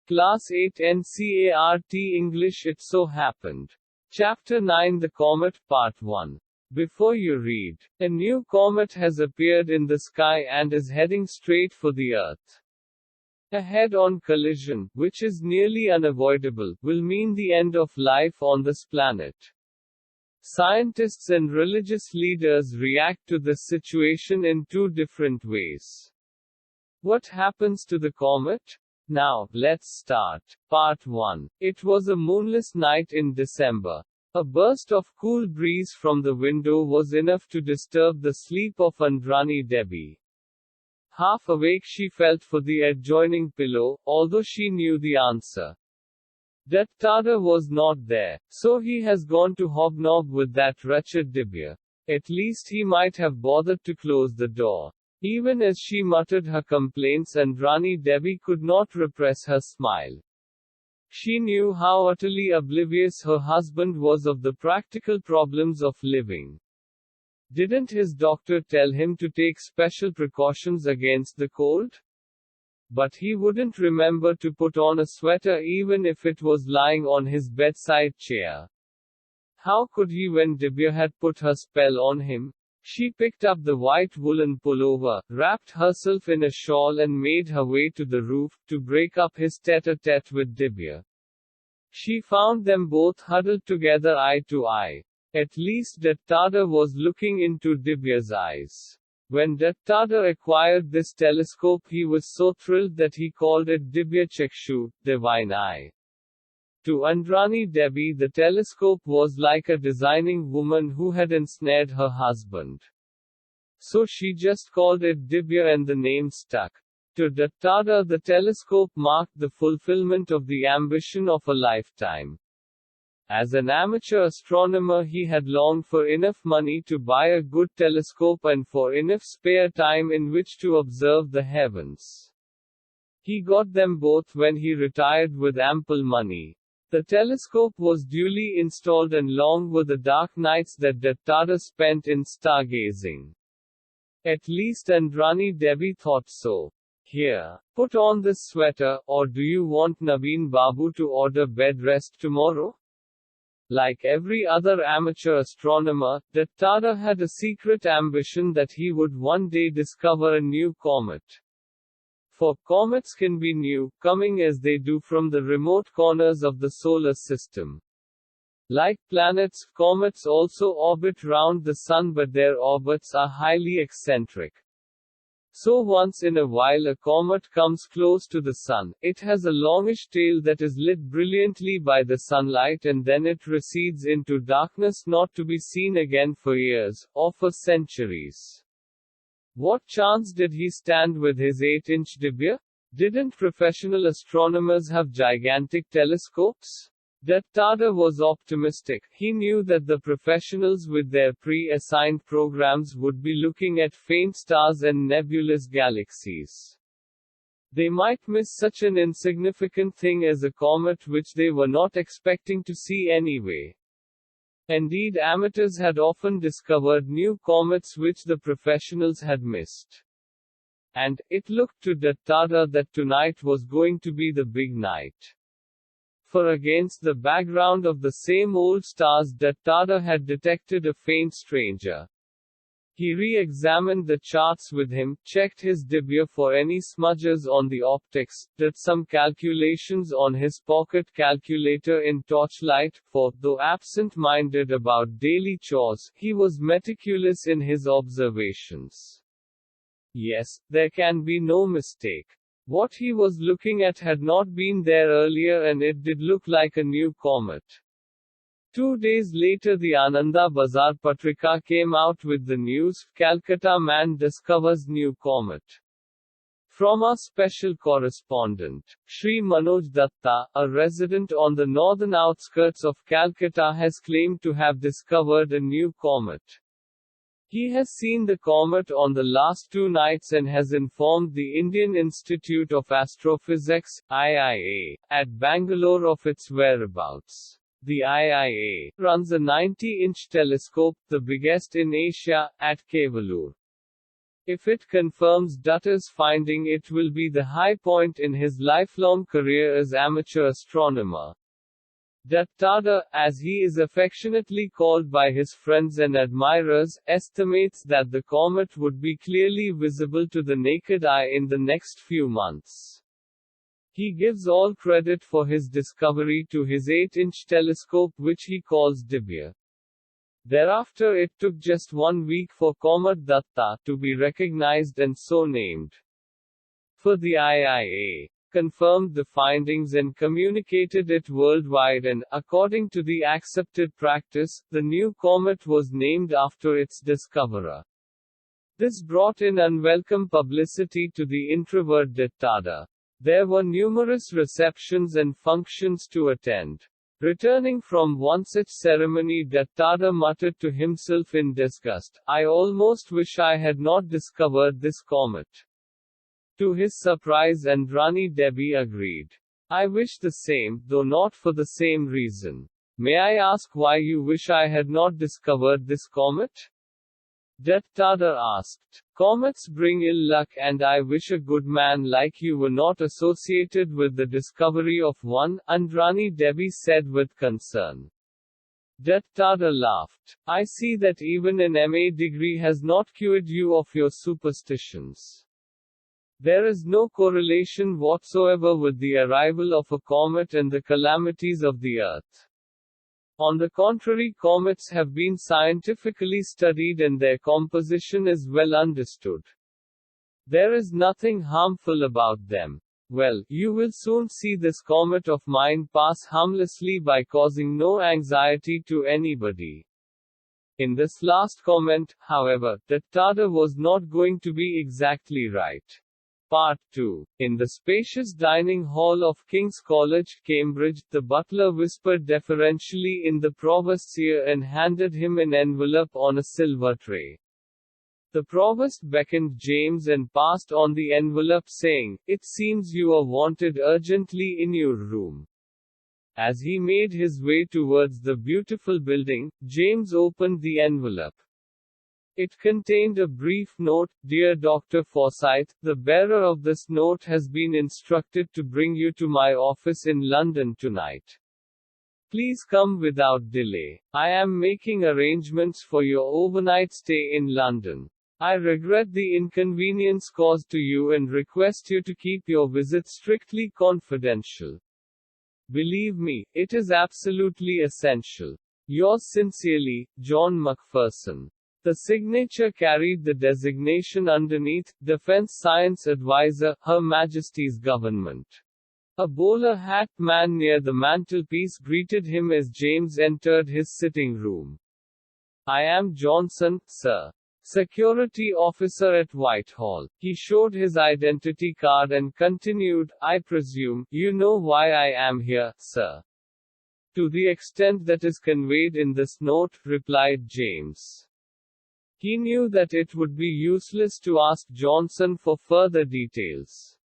Class 8 NCERT English. It so happened. Chapter 9 The Comet, Part 1. Before you read, a new comet has appeared in the sky and is heading straight for the Earth. A head-on collision, which is nearly unavoidable, will mean the end of life on this planet. Scientists and religious leaders react to this situation in two different ways. What happens to the comet? Now, let's start. Part 1. It was a moonless night in December. A burst of cool breeze from the window was enough to disturb the sleep of Andrani Debbie. Half awake, she felt for the adjoining pillow, although she knew the answer. Dattada was not there, so he has gone to hobnob with that wretched Dibya. At least he might have bothered to close the door. Even as she muttered her complaints, Andrani Debbie could not repress her smile. She knew how utterly oblivious her husband was of the practical problems of living. Didn't his doctor tell him to take special precautions against the cold? But he wouldn't remember to put on a sweater even if it was lying on his bedside chair. How could he when Dibya had put her spell on him? She picked up the white woolen pullover, wrapped herself in a shawl and made her way to the roof, to break up his tete-a-tete with Dibya. She found them both huddled together eye to eye. At least Dattada was looking into Dibya's eyes. When Dattada acquired this telescope, he was so thrilled that he called it Dibya Chakshu, divine eye. To Andrani Debbie, the telescope was like a designing woman who had ensnared her husband. So she just called it Dibya and the name stuck. To Dattada, the telescope marked the fulfillment of the ambition of a lifetime. As an amateur astronomer, he had longed for enough money to buy a good telescope and for enough spare time in which to observe the heavens. He got them both when he retired with ample money. The telescope was duly installed, and long were the dark nights that Dattada spent in stargazing. At least Andrani Debbie thought so. Here, put on this sweater, or do you want Naveen Babu to order bed rest tomorrow? Like every other amateur astronomer, Dattada had a secret ambition that he would one day discover a new comet. For comets can be new, coming as they do from the remote corners of the solar system. Like planets, comets also orbit round the sun, but their orbits are highly eccentric. So once in a while a comet comes close to the sun. It has a longish tail that is lit brilliantly by the sunlight, and then it recedes into darkness, not to be seen again for years, or for centuries. What chance did he stand with his 8-inch Dibya? Didn't professional astronomers have gigantic telescopes? Dattada was optimistic. He knew that the professionals with their pre-assigned programs would be looking at faint stars and nebulous galaxies. They might miss such an insignificant thing as a comet, which they were not expecting to see anyway. Indeed, amateurs had often discovered new comets which the professionals had missed. And it looked to Dattada that tonight was going to be the big night. For against the background of the same old stars, Dattada had detected a faint stranger. He re-examined the charts with him, checked his Dibya for any smudges on the optics, did some calculations on his pocket calculator in torchlight, for, though absent-minded about daily chores, he was meticulous in his observations. Yes, there can be no mistake. What he was looking at had not been there earlier, and it did look like a new comet. 2 days later, the Ananda Bazar Patrika came out with the news, Calcutta man discovers new comet. From our special correspondent, Sri Manoj Datta, a resident on the northern outskirts of Calcutta, has claimed to have discovered a new comet. He has seen the comet on the last 2 nights and has informed the Indian Institute of Astrophysics, IIA, at Bangalore of its whereabouts. The IIA runs a 90-inch telescope, the biggest in Asia, at Kevalur. If it confirms Dutter's finding, it will be the high point in his lifelong career as amateur astronomer. Dattada, as he is affectionately called by his friends and admirers, estimates that the comet would be clearly visible to the naked eye in the next few months. He gives all credit for his discovery to his 8-inch telescope, which he calls Dibya. Thereafter it took just 1 week for Comet Datta to be recognized and so named. For the IIA confirmed the findings and communicated it worldwide, and, according to the accepted practice, the new comet was named after its discoverer. This brought in unwelcome publicity to the introvert Dattada. There were numerous receptions and functions to attend. Returning from one such ceremony, Dattada muttered to himself in disgust, "I almost wish I had not discovered this comet." To his surprise, Rani Devi agreed. "I wish the same, though not for the same reason. May I ask why you wish I had not discovered this comet?" Dattada asked. "Comets bring ill luck, and I wish a good man like you were not associated with the discovery of one," Rani Devi said with concern. Dattada laughed. "I see that even an MA degree has not cured you of your superstitions. There is no correlation whatsoever with the arrival of a comet and the calamities of the Earth. On the contrary, comets have been scientifically studied and their composition is well understood. There is nothing harmful about them. Well, you will soon see this comet of mine pass harmlessly by causing no anxiety to anybody." In this last comment, however, Dattada was not going to be exactly right. Part 2. In the spacious dining hall of King's College, Cambridge, the butler whispered deferentially in the provost's ear and handed him an envelope on a silver tray. The provost beckoned James and passed on the envelope, saying, "It seems you are wanted urgently in your room." As he made his way towards the beautiful building, James opened the envelope. It contained a brief note: "Dear Dr. Forsyth, the bearer of this note has been instructed to bring you to my office in London tonight. Please come without delay. I am making arrangements for your overnight stay in London. I regret the inconvenience caused to you and request you to keep your visit strictly confidential. Believe me, it is absolutely essential. Yours sincerely, John Macpherson." The signature carried the designation underneath: Defense Science Advisor, Her Majesty's Government. A bowler hat man near the mantelpiece greeted him as James entered his sitting room. "I am Johnson, sir. Security officer at Whitehall." He showed his identity card and continued, "I presume, you know why I am here, sir." "To the extent that is conveyed in this note," replied James. He knew that it would be useless to ask Johnson for further details.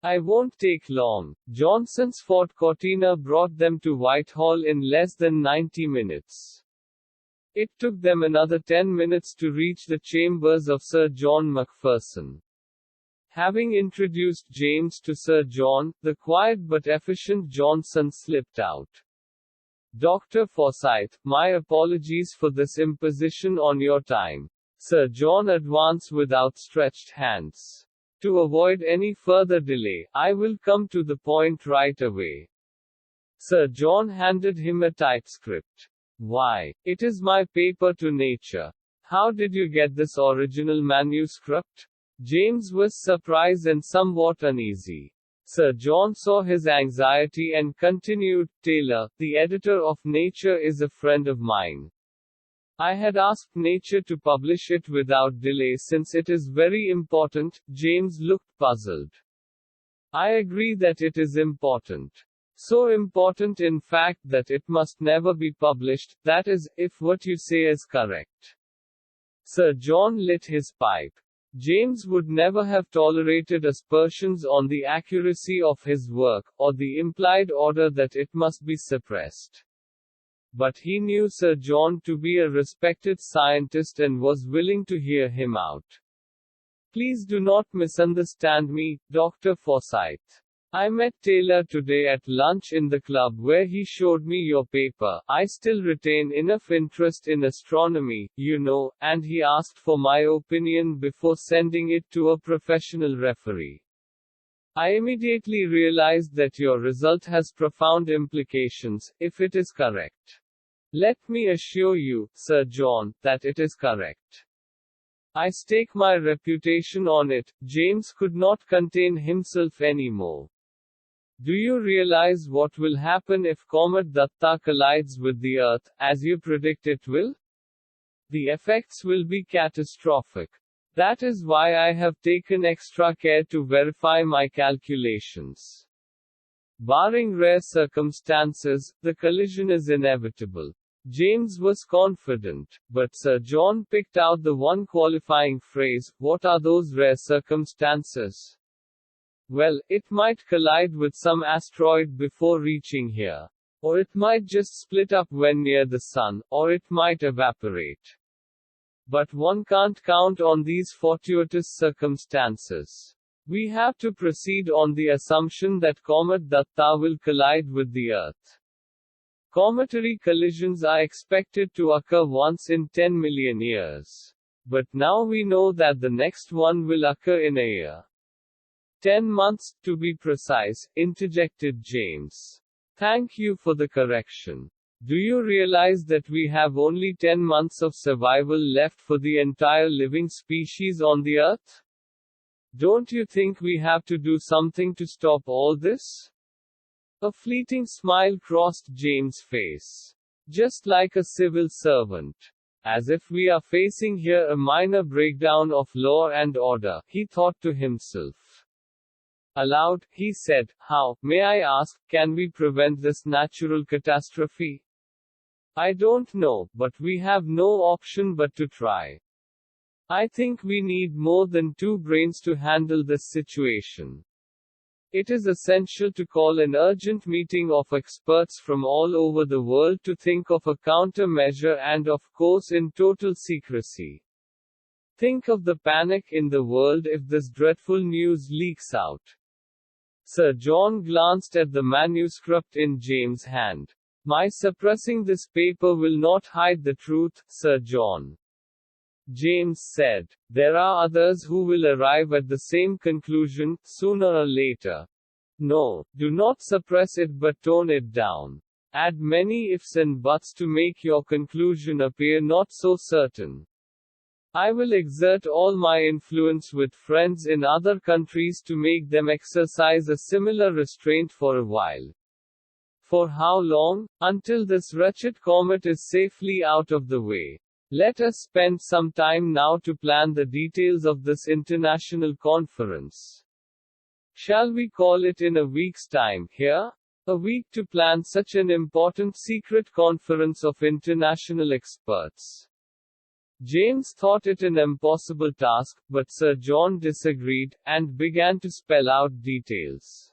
"I won't take long." Johnson's Ford Cortina brought them to Whitehall in less than 90 minutes. It took them another 10 minutes to reach the chambers of Sir John Macpherson. Having introduced James to Sir John, the quiet but efficient Johnson slipped out. "Dr. Forsyth, my apologies for this imposition on your time." Sir John advanced with outstretched hands. "To avoid any further delay, I will come to the point right away." Sir John handed him a typescript. "Why, it is my paper to nature. How did you get this original manuscript?" James was surprised and somewhat uneasy. Sir John saw his anxiety and continued, "Taylor, the editor of Nature, is a friend of mine. I had asked Nature to publish it without delay since it is very important." James looked puzzled. "I agree that it is important. So important in fact that it must never be published, that is, if what you say is correct." Sir John lit his pipe. James would never have tolerated aspersions on the accuracy of his work, or the implied order that it must be suppressed. But he knew Sir John to be a respected scientist and was willing to hear him out. Please do not misunderstand me, Dr. Forsyth. I met Taylor today at lunch in the club where he showed me your paper. I still retain enough interest in astronomy, you know, and he asked for my opinion before sending it to a professional referee. I immediately realized that your result has profound implications, if it is correct. Let me assure you, Sir John, that it is correct. I stake my reputation on it. James could not contain himself anymore. Do you realize what will happen if Comet Datta collides with the Earth, as you predict it will? The effects will be catastrophic. That is why I have taken extra care to verify my calculations. Barring rare circumstances, the collision is inevitable. James was confident, but Sir John picked out the one qualifying phrase. What are those rare circumstances? Well, it might collide with some asteroid before reaching here. Or it might just split up when near the Sun, or it might evaporate. But one can't count on these fortuitous circumstances. We have to proceed on the assumption that Comet Datta will collide with the Earth. Cometary collisions are expected to occur once in 10 million years. But now we know that the next one will occur in a year. 10 months, to be precise, interjected James. Thank you for the correction. Do you realize that we have only 10 months of survival left for the entire living species on the Earth? Don't you think we have to do something to stop all this? A fleeting smile crossed James' face. Just like a civil servant. As if we are facing here a minor breakdown of law and order, he thought to himself. Aloud, he said, how, may I ask, can we prevent this natural catastrophe? I don't know, but we have no option but to try. I think we need more than 2 brains to handle this situation. It is essential to call an urgent meeting of experts from all over the world to think of a countermeasure and, of course, in total secrecy. Think of the panic in the world if this dreadful news leaks out. Sir John glanced at the manuscript in James' hand. My suppressing this paper will not hide the truth, Sir John. James said. There are others who will arrive at the same conclusion, sooner or later. No, do not suppress it but tone it down. Add many ifs and buts to make your conclusion appear not so certain. I will exert all my influence with friends in other countries to make them exercise a similar restraint for a while. For how long? Until this wretched comet is safely out of the way. Let us spend some time now to plan the details of this international conference. Shall we call it in a week's time, here? A week to plan such an important secret conference of international experts. James thought it an impossible task, but Sir John disagreed, and began to spell out details.